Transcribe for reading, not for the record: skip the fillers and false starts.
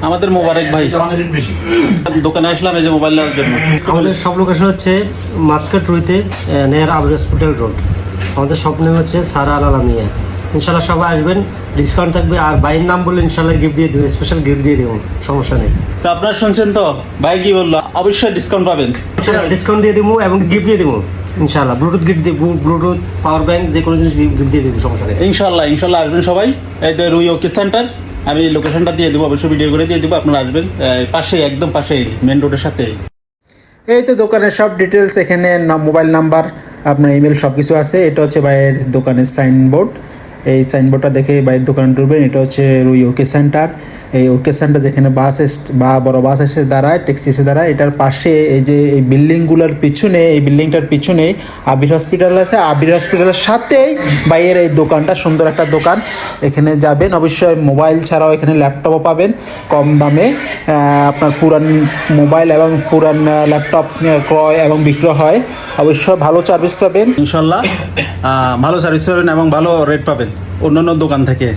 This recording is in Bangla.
আমাদের মোবারক ভাই দোকানে আসলাম এই যে মোবাইল নেওয়ার জন্য। আমাদের সব লোকেশন হচ্ছে মাস্কাট রুইতে নেয়ার আবু হসপিটাল রোড। আমাদের সব নেম হচ্ছে সারা আলামিয়া। ইনশাল্লাহ সবাই আসবেন, ডিসকাউন্ট থাকবে। আর বাইরের নাম বললে ইনশাল্লাহ গিফট দিয়ে দেবো, স্পেশাল গিফট দিয়ে দেবো, সমস্যা নেই। তো আপনারা শুনছেন তো ভাই কি বললো, অবশ্যই ডিসকাউন্ট পাবেন। ডিসকাউন্ট দিয়ে দেবো এবং গিফট দিয়ে দেবো ইনশাল্লাহ। ব্লুটুথ গিফট দেবো, ব্লুটুথ পাওয়ার ব্যাংক যে কোনো জিনিস গিফট দিয়ে দেবো, সমস্যা নেই। ইনশাল্লাহ ইনশাল্লাহ আসবেন সবাই। এই তো রুই ওকে সেন্টার, আমি লোকেশনটা দিয়ে দেবো, অবশ্যই ভিডিও করে দিয়ে দেবো। আপনারা আসবেন, পাশে একদম পাশে মেন রোডের সাথে। এই তো দোকানের সব ডিটেলস এখানে, মোবাইল নাম্বার, আপনার ইমেল সব কিছু আছে। এটা হচ্ছে ভাইয়ের দোকানের সাইনবোর্ড। এই সাইনবোর্ডটা দেখে ভাইয়ের দোকানে ঢুকবেন। এটা হচ্ছে রুই ওকে সেন্টার। এই ওকে সেন্টার যেখানে বাস বা বড় বাস এসে দাঁড়ায়, ট্যাক্সি এসে দাঁড়ায়, এটার পাশে এই যে এই বিল্ডিংগুলোর পিছনে, এই বিল্ডিংটার পিছনে আবির হসপিটাল আছে। আবির হসপিটালের সাথেই ভাইয়ের এই দোকানটা, সুন্দর একটা দোকান। এখানে যাবেন, অবশ্যই মোবাইল ছাড়াও এখানে ল্যাপটপও পাবেন কম দামে। আপনার পুরান মোবাইল এবং পুরান ল্যাপটপ ক্রয় এবং বিক্রয় হয়। অবশ্যই ভালো সার্ভিস পাবেন ইনশাল্লাহ ভালো সার্ভিস পাবেন এবং ভালো রেট পাবেন অন্যান্য দোকান থেকে।